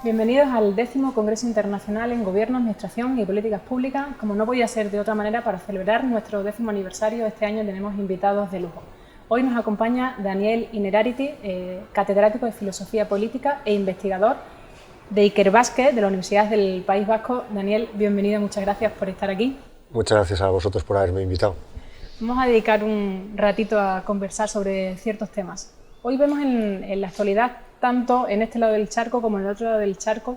Bienvenidos al 10º Congreso Internacional en Gobierno, Administración y Políticas Públicas. Como no podía ser de otra manera, para celebrar nuestro 10º aniversario, este año tenemos invitados de lujo. Hoy nos acompaña Daniel Innerarity, catedrático de Filosofía Política e investigador de Ikerbasque, de la Universidad del País Vasco. Daniel, bienvenido, muchas gracias por estar aquí. Muchas gracias a vosotros por haberme invitado. Vamos a dedicar un ratito a conversar sobre ciertos temas. Hoy vemos en la actualidad, tanto en este lado del charco como en el otro lado del charco,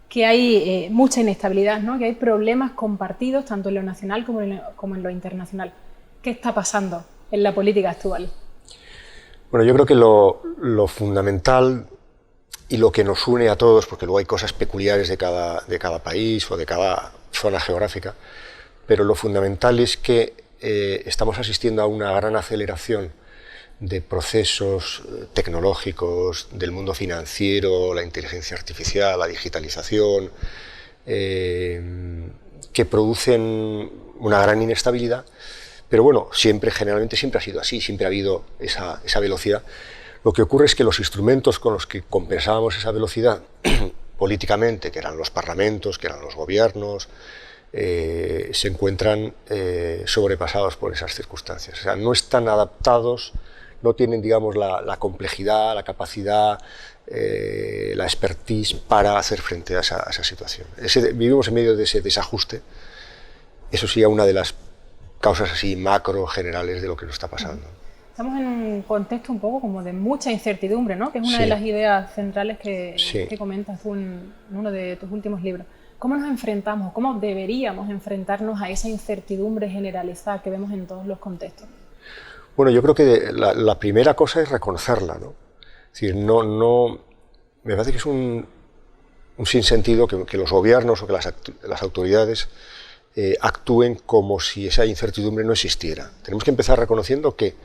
que hay mucha inestabilidad, ¿no? Que hay problemas compartidos tanto en lo nacional como en lo internacional. ¿Qué está pasando en la política actual? Bueno, yo creo que lo fundamental y lo que nos une a todos, porque luego hay cosas peculiares de cada país o de cada zona geográfica, pero lo fundamental es que estamos asistiendo a una gran aceleración de procesos tecnológicos, del mundo financiero, la inteligencia artificial, la digitalización, que producen una gran inestabilidad, pero bueno, generalmente siempre ha sido así, siempre ha habido esa velocidad. Lo que ocurre es que los instrumentos con los que compensábamos esa velocidad políticamente, que eran los parlamentos, que eran los gobiernos, se encuentran sobrepasados por esas circunstancias. O sea, no están adaptados, no tienen, digamos, la complejidad, la capacidad, la expertise para hacer frente a esa situación. Vivimos en medio de ese desajuste. Eso sería una de las causas así macro generales de lo que nos está pasando. Estamos en un contexto un poco como de mucha incertidumbre, ¿no? Que es una de las ideas centrales que comentas tú en uno de tus últimos libros. ¿Cómo nos enfrentamos, cómo deberíamos enfrentarnos a esa incertidumbre generalizada que vemos en todos los contextos? Bueno, yo creo que la primera cosa es reconocerla, ¿no? Es decir, me parece que es un sinsentido que los gobiernos o que las autoridades actúen como si esa incertidumbre no existiera. Tenemos que empezar reconociendo que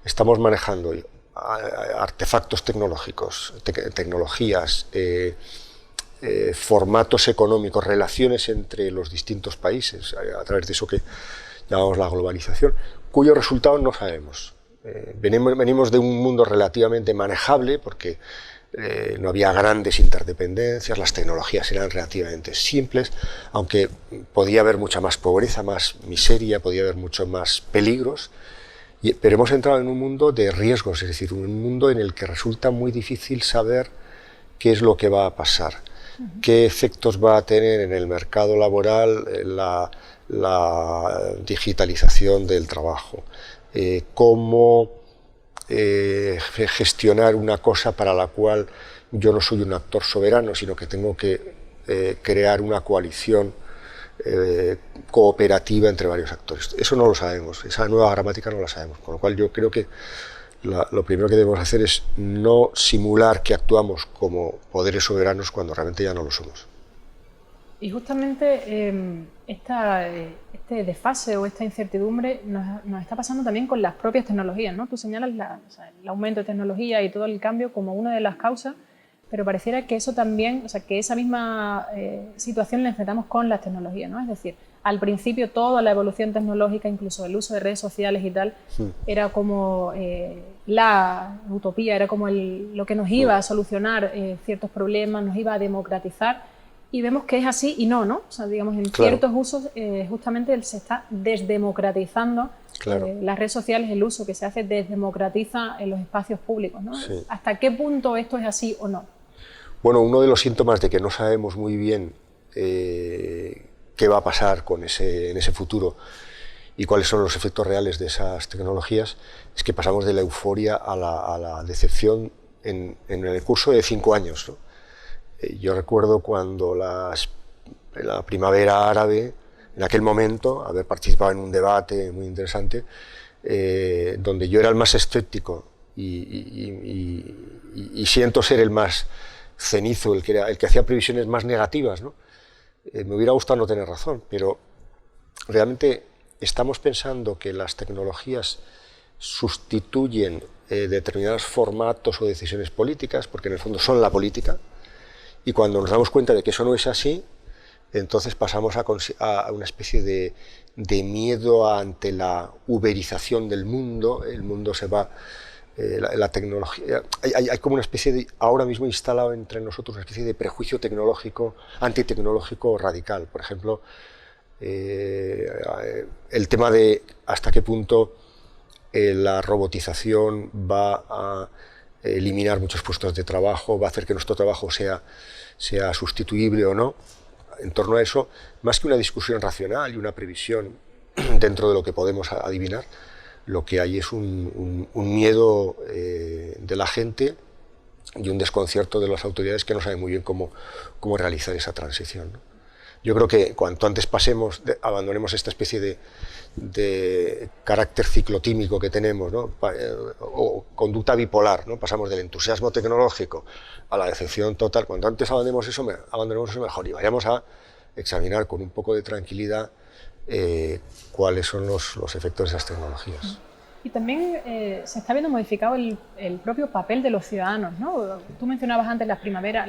estamos manejando artefactos tecnológicos, tecnologías, formatos económicos, relaciones entre los distintos países, a través de eso que llamamos la globalización, cuyos resultados no sabemos. Venimos de un mundo relativamente manejable, porque no había grandes interdependencias, las tecnologías eran relativamente simples, aunque podía haber mucha más pobreza, más miseria, podía haber muchos más peligros, pero hemos entrado en un mundo de riesgos, es decir, un mundo en el que resulta muy difícil saber qué es lo que va a pasar, qué efectos va a tener en el mercado laboral la digitalización del trabajo, cómo gestionar una cosa para la cual yo no soy un actor soberano, sino que tengo que crear una coalición cooperativa entre varios actores. Eso no lo sabemos, esa nueva gramática no la sabemos, con lo cual yo creo que lo primero que debemos hacer es no simular que actuamos como poderes soberanos cuando realmente ya no lo somos. Y justamente este desfase o esta incertidumbre nos está pasando también con las propias tecnologías, ¿no? Tú señalas el aumento de tecnología y todo el cambio como una de las causas, pero pareciera que eso también, que esa misma situación la enfrentamos con las tecnologías, ¿no? Es decir, al principio toda la evolución tecnológica, incluso el uso de redes sociales y tal, era como la utopía, era como lo que nos iba a solucionar ciertos problemas, nos iba a democratizar. Y vemos que es así y no, ¿no? O sea, digamos, en ciertos usos justamente se está desdemocratizando las redes sociales, el uso que se hace desdemocratiza en los espacios públicos, ¿no? Sí. ¿Hasta qué punto esto es así o no? Bueno, uno de los síntomas de que no sabemos muy bien qué va a pasar en ese futuro y cuáles son los efectos reales de esas tecnologías es que pasamos de la euforia a la decepción en el curso de 5 años, ¿no? Yo recuerdo cuando en la primavera árabe, en aquel momento, haber participado en un debate muy interesante, donde yo era el más escéptico y siento ser el más cenizo, el que hacía previsiones más negativas, ¿no? Me hubiera gustado no tener razón, pero realmente estamos pensando que las tecnologías sustituyen determinados formatos o decisiones políticas, porque en el fondo son la política. Y cuando nos damos cuenta de que eso no es así, entonces pasamos a una especie de miedo ante la uberización del mundo. El mundo se va la tecnología, hay como una especie de, ahora mismo instalado entre nosotros una especie de prejuicio tecnológico, antitecnológico radical. Por ejemplo, el tema de hasta qué punto la robotización va a eliminar muchos puestos de trabajo, va a hacer que nuestro trabajo sea sustituible o no. En torno a eso, más que una discusión racional y una previsión dentro de lo que podemos adivinar, lo que hay es un miedo de la gente y un desconcierto de las autoridades que no saben muy bien cómo realizar esa transición, ¿no? Yo creo que cuanto antes abandonemos esta especie de carácter ciclotímico que tenemos, ¿no? O conducta bipolar, ¿no? Pasamos del entusiasmo tecnológico a la decepción total. Cuanto antes abandonemos eso mejor, y vayamos a examinar con un poco de tranquilidad cuáles son los efectos de esas tecnologías. Y también se está viendo modificado el propio papel de los ciudadanos, ¿no? Tú mencionabas antes la primavera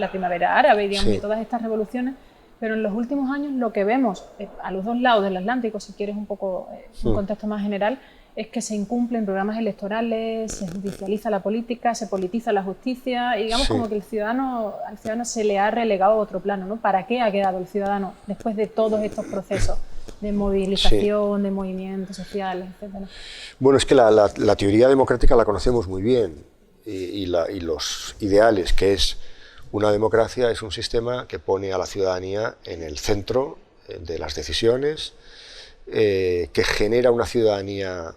árabe, digamos, Sí. y todas estas revoluciones, pero en los últimos años lo que vemos a los dos lados del Atlántico, si quieres un poco un contexto más general, es que se incumplen programas electorales, se judicializa la política, se politiza la justicia, y digamos como que al ciudadano se le ha relegado a otro plano, ¿no? ¿Para qué ha quedado el ciudadano después de todos estos procesos de movilización, de movimientos sociales, etcétera? Bueno, es que la teoría democrática la conocemos muy bien, y los ideales, que es una democracia, es un sistema que pone a la ciudadanía en el centro de las decisiones, que genera una ciudadanía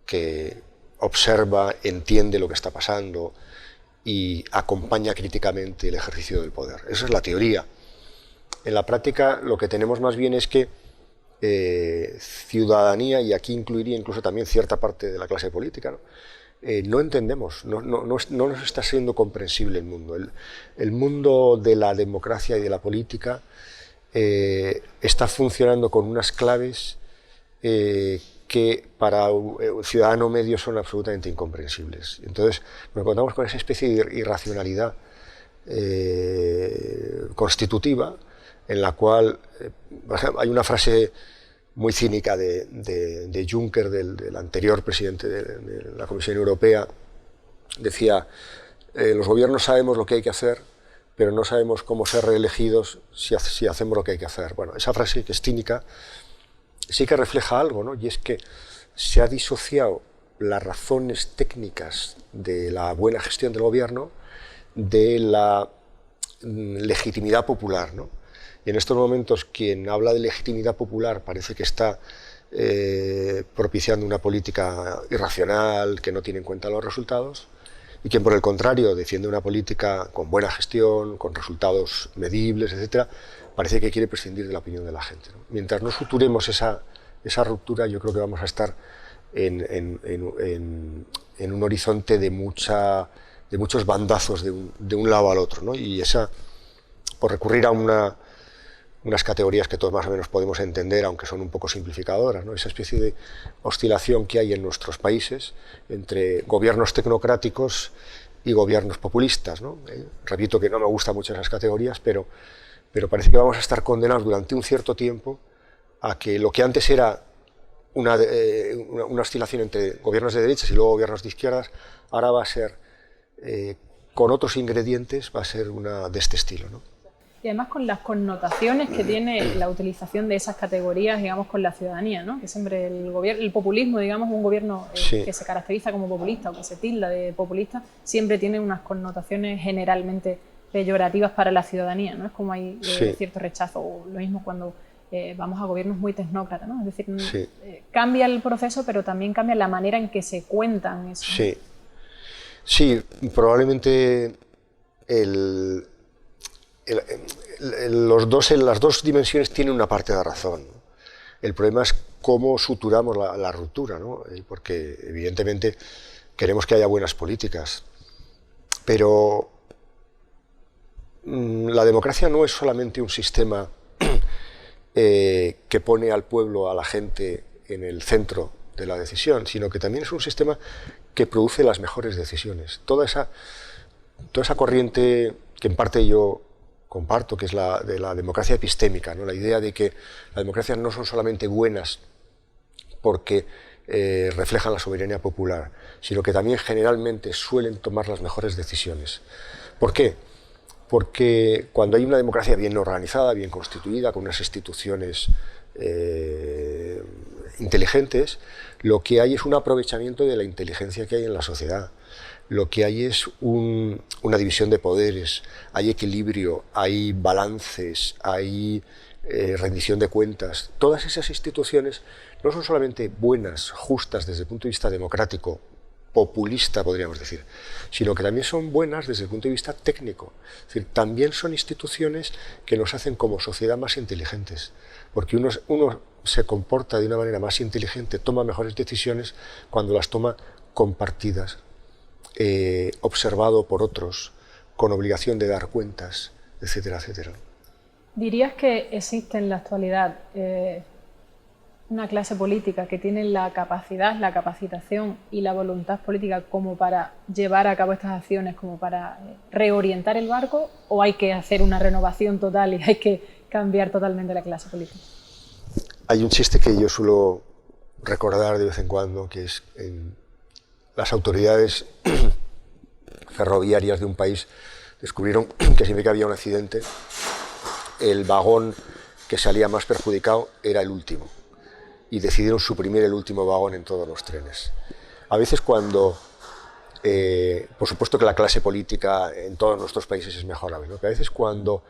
que observa, entiende lo que está pasando y acompaña críticamente el ejercicio del poder. Esa es la teoría. En la práctica lo que tenemos más bien es que ciudadanía, y aquí incluiría incluso también cierta parte de la clase política, ¿no? No entendemos, no nos está siendo comprensible el mundo. El mundo de la democracia y de la política está funcionando con unas claves que para un ciudadano medio son absolutamente incomprensibles. Entonces nos encontramos con esa especie de irracionalidad constitutiva, en la cual hay una frase muy cínica de Juncker, del anterior presidente de la Comisión Europea. Decía, los gobiernos sabemos lo que hay que hacer, pero no sabemos cómo ser reelegidos si hacemos lo que hay que hacer. Bueno, esa frase, que es cínica, sí que refleja algo, ¿no? Y es que se ha disociado las razones técnicas de la buena gestión del gobierno de la legitimidad popular, ¿no? Y en estos momentos quien habla de legitimidad popular parece que está propiciando una política irracional que no tiene en cuenta los resultados, y quien por el contrario defiende una política con buena gestión, con resultados medibles, etc., parece que quiere prescindir de la opinión de la gente, ¿no? Mientras no suturemos esa ruptura, yo creo que vamos a estar en un horizonte de muchos bandazos de un lado al otro, ¿no? Y por recurrir a unas categorías que todos más o menos podemos entender, aunque son un poco simplificadoras, ¿no? Esa especie de oscilación que hay en nuestros países entre gobiernos tecnocráticos y gobiernos populistas, ¿no? Repito que no me gustan mucho esas categorías, pero parece que vamos a estar condenados durante un cierto tiempo a que lo que antes era una oscilación entre gobiernos de derechas y luego gobiernos de izquierdas, ahora va a ser, con otros ingredientes, va a ser de este estilo, ¿no? Y además con las connotaciones que tiene la utilización de esas categorías, digamos, con la ciudadanía, ¿no? Que siempre el populismo, digamos, un gobierno que se caracteriza como populista o que se tilda de populista, siempre tiene unas connotaciones generalmente peyorativas para la ciudadanía, ¿no? Es como hay cierto rechazo, o lo mismo cuando vamos a gobiernos muy tecnócratas, ¿no? Es decir, cambia el proceso, pero también cambia la manera en que se cuentan eso. Sí, probablemente las dos dimensiones tienen una parte de razón. El problema es cómo suturamos la ruptura, ¿no? Porque evidentemente queremos que haya buenas políticas, pero la democracia no es solamente un sistema que pone al pueblo, a la gente, en el centro de la decisión, sino que también es un sistema que produce las mejores decisiones. Toda esa corriente que en parte yo comparto, que es la de la democracia epistémica, ¿no? La idea de que las democracias no son solamente buenas porque reflejan la soberanía popular, sino que también generalmente suelen tomar las mejores decisiones. ¿Por qué? Porque cuando hay una democracia bien organizada, bien constituida, con unas instituciones inteligentes, lo que hay es un aprovechamiento de la inteligencia que hay en la sociedad. Lo que hay es una división de poderes, hay equilibrio, hay balances, hay rendición de cuentas. Todas esas instituciones no son solamente buenas, justas desde el punto de vista democrático, populista podríamos decir, sino que también son buenas desde el punto de vista técnico. Es decir, también son instituciones que nos hacen como sociedad más inteligentes, porque uno se comporta de una manera más inteligente, toma mejores decisiones cuando las toma compartidas, observado por otros, con obligación de dar cuentas, etcétera, etcétera. ¿Dirías que existe en la actualidad una clase política que tiene la capacidad, la capacitación y la voluntad política como para llevar a cabo estas acciones, como para reorientar el barco, o hay que hacer una renovación total y hay que cambiar totalmente la clase política? Hay un chiste que yo suelo recordar de vez en cuando, que es en las autoridades ferroviarias de un país descubrieron que siempre que había un accidente, el vagón que salía más perjudicado era el último, y decidieron suprimir el último vagón en todos los trenes. A veces cuando, por supuesto que la clase política en todos nuestros países es mejorable, ¿no? Pero a veces cuando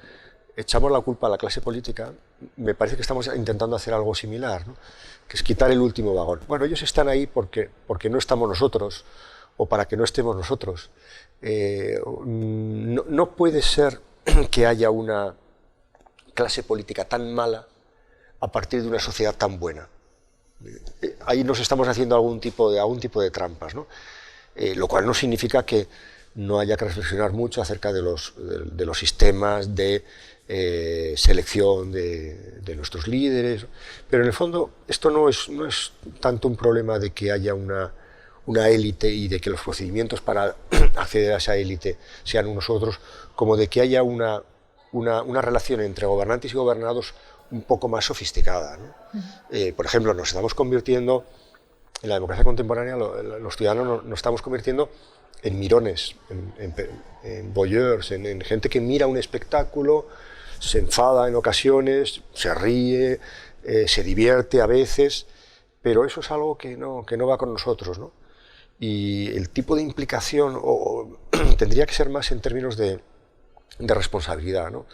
echamos la culpa a la clase política, me parece que estamos intentando hacer algo similar, ¿no? Que es quitar el último vagón. Bueno, ellos están ahí porque no estamos nosotros, o para que no estemos nosotros. No puede ser que haya una clase política tan mala a partir de una sociedad tan buena. Ahí nos estamos haciendo algún tipo de trampas, ¿no? Lo cual no significa que no haya que reflexionar mucho acerca de los sistemas de selección de nuestros líderes, pero en el fondo esto no es tanto un problema de que haya una élite y de que los procedimientos para acceder a esa élite sean unos u otros, como de que haya una relación entre gobernantes y gobernados un poco más sofisticada, ¿no? Por ejemplo, nos estamos convirtiendo, en la democracia contemporánea, los ciudadanos nos estamos convirtiendo en mirones, en voyeurs, en gente que mira un espectáculo, se enfada en ocasiones, se ríe, se divierte a veces, pero eso es algo que no va con nosotros, ¿no? Y el tipo de implicación tendría que ser más en términos de responsabilidad, ¿no?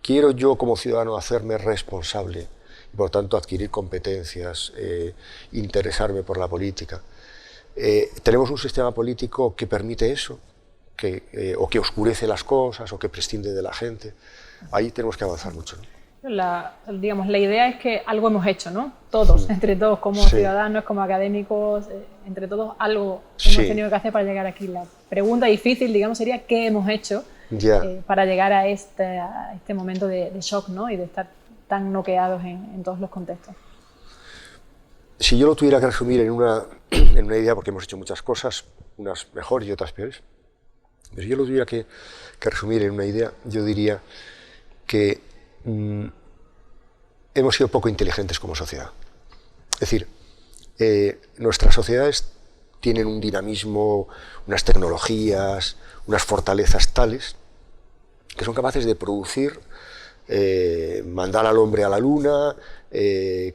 Quiero yo como ciudadano hacerme responsable y por tanto adquirir competencias, interesarme por la política. Tenemos un sistema político que permite eso, o que oscurece las cosas, o que prescinde de la gente. Ahí tenemos que avanzar mucho, ¿no? La idea es que algo hemos hecho, ¿no? Todos, entre todos, como ciudadanos, como académicos, entre todos algo hemos tenido que hacer para llegar aquí. La pregunta difícil, digamos, sería ¿qué hemos hecho para llegar a este momento de shock, ¿no? Y de estar tan noqueados en todos los contextos? Si yo lo tuviera que resumir en una idea, porque hemos hecho muchas cosas, unas mejores y otras peores, pero si yo lo tuviera que resumir en una idea, yo diría que hemos sido poco inteligentes como sociedad. Es decir, nuestras sociedades tienen un dinamismo, unas tecnologías, unas fortalezas tales que son capaces de producir, mandar al hombre a la luna,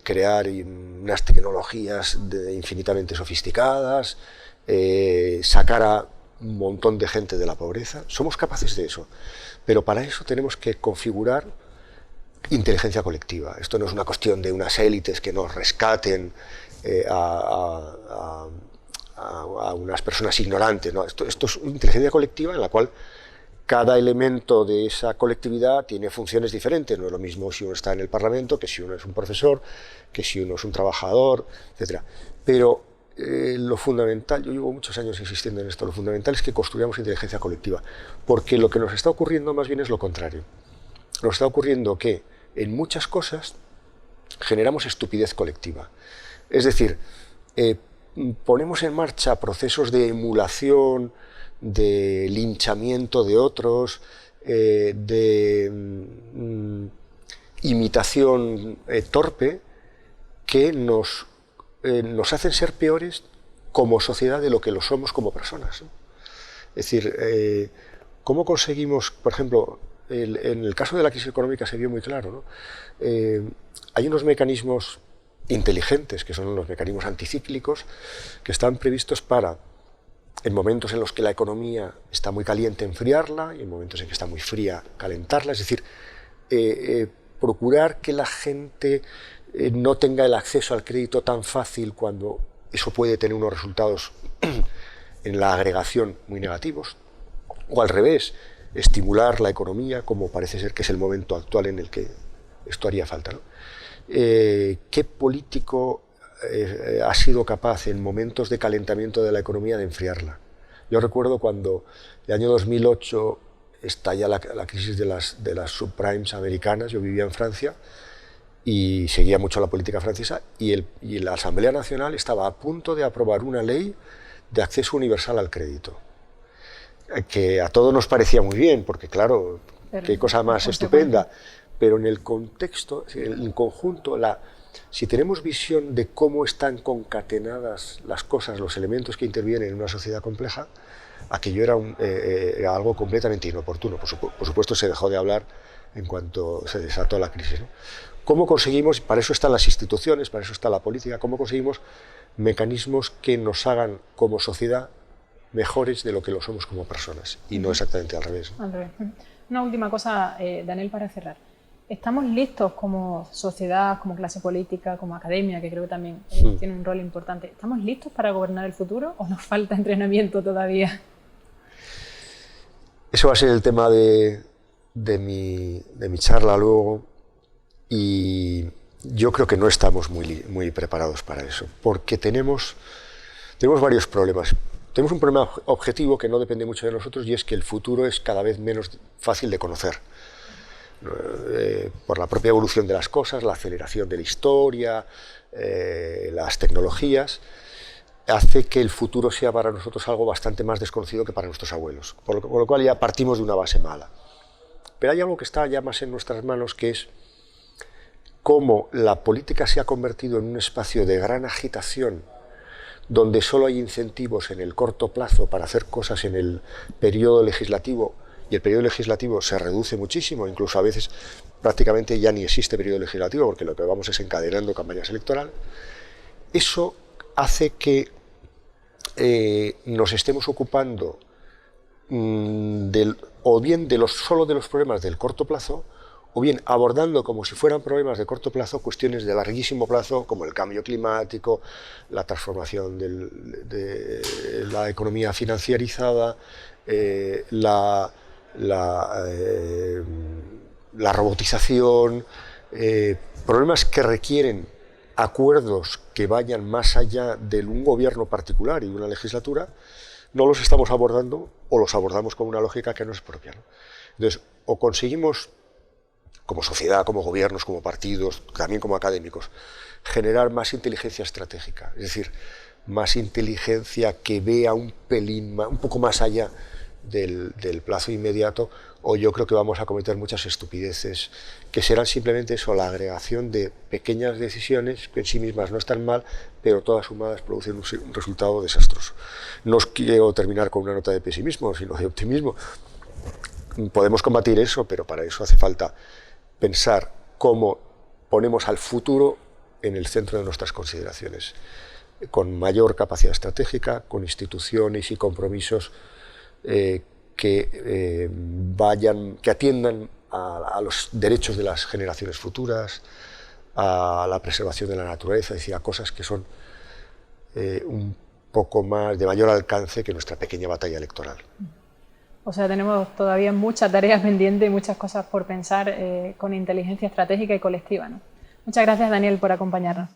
crear unas tecnologías infinitamente sofisticadas, sacar a un montón de gente de la pobreza. Somos capaces de eso, pero para eso tenemos que configurar inteligencia colectiva. Esto no es una cuestión de unas élites que nos rescaten a unas personas ignorantes, ¿no? Esto es una inteligencia colectiva en la cual cada elemento de esa colectividad tiene funciones diferentes. No es lo mismo si uno está en el Parlamento, que si uno es un profesor, que si uno es un trabajador, etc. Pero lo fundamental, yo llevo muchos años insistiendo en esto, lo fundamental es que construyamos inteligencia colectiva, porque lo que nos está ocurriendo más bien es lo contrario. Nos está ocurriendo que en muchas cosas generamos estupidez colectiva. Es decir, ponemos en marcha procesos de emulación, de linchamiento de otros, de imitación torpe, que nos nos hacen ser peores como sociedad de lo que lo somos como personas, ¿no? Es decir, ¿cómo conseguimos, por ejemplo, en el caso de la crisis económica se vio muy claro, ¿no? Hay unos mecanismos inteligentes, que son los mecanismos anticíclicos, que están previstos para, en momentos en los que la economía está muy caliente, enfriarla, y en momentos en que está muy fría, calentarla. Es decir, procurar que la gente no tenga el acceso al crédito tan fácil, cuando eso puede tener unos resultados en la agregación muy negativos, o al revés, estimular la economía, como parece ser que es el momento actual en el que esto haría falta, ¿no? ¿Qué político ha sido capaz en momentos de calentamiento de la economía de enfriarla? Yo recuerdo cuando en el año 2008 estalla la crisis de las subprimes americanas. Yo vivía en Francia y seguía mucho la política francesa, y la Asamblea Nacional estaba a punto de aprobar una ley de acceso universal al crédito, que a todos nos parecía muy bien, porque claro, qué cosa más estupenda, pero en el contexto, en conjunto, si tenemos visión de cómo están concatenadas las cosas, los elementos que intervienen en una sociedad compleja, aquello era algo completamente inoportuno. Por supuesto, se dejó de hablar en cuanto se desató la crisis, ¿no? ¿Cómo conseguimos, para eso están las instituciones, para eso está la política, cómo conseguimos mecanismos que nos hagan como sociedad mejores de lo que lo somos como personas, y no exactamente al revés, ¿no? Al revés. Una última cosa, Daniel, para cerrar. ¿Estamos listos como sociedad, como clase política, como academia, que creo que también tiene un rol importante? ¿Estamos listos para gobernar el futuro o nos falta entrenamiento todavía? Eso va a ser el tema de mi charla luego, y yo creo que no estamos muy preparados para eso, porque tenemos varios problemas. Tenemos un problema objetivo que no depende mucho de nosotros, y es que el futuro es cada vez menos fácil de conocer. Por la propia evolución de las cosas, la aceleración de la historia, las tecnologías, hace que el futuro sea para nosotros algo bastante más desconocido que para nuestros abuelos, por lo cual ya partimos de una base mala. Pero hay algo que está ya más en nuestras manos, que es cómo la política se ha convertido en un espacio de gran agitación, donde solo hay incentivos en el corto plazo para hacer cosas en el periodo legislativo, y el periodo legislativo se reduce muchísimo, incluso a veces prácticamente ya ni existe periodo legislativo, porque lo que vamos es encadenando campañas electorales. Eso hace que nos estemos ocupando o bien solo de los problemas del corto plazo, o bien abordando como si fueran problemas de corto plazo cuestiones de larguísimo plazo, como el cambio climático, la transformación de la economía financiarizada, la robotización, problemas que requieren acuerdos que vayan más allá de un gobierno particular y de una legislatura. No los estamos abordando, o los abordamos con una lógica que no es propia, ¿no? Entonces, o conseguimos, como sociedad, como gobiernos, como partidos, también como académicos, generar más inteligencia estratégica, es decir, más inteligencia que vea un poco más allá del plazo inmediato, o yo creo que vamos a cometer muchas estupideces que serán simplemente eso, la agregación de pequeñas decisiones que en sí mismas no están mal, pero todas sumadas producen un resultado desastroso. No os quiero terminar con una nota de pesimismo, sino de optimismo. Podemos combatir eso, pero para eso hace falta pensar cómo ponemos al futuro en el centro de nuestras consideraciones, con mayor capacidad estratégica, con instituciones y compromisos que atiendan a los derechos de las generaciones futuras, a la preservación de la naturaleza, es decir, a cosas que son un poco más de mayor alcance que nuestra pequeña batalla electoral. O sea, tenemos todavía muchas tareas pendientes y muchas cosas por pensar con inteligencia estratégica y colectiva, ¿no? Muchas gracias, Daniel, por acompañarnos.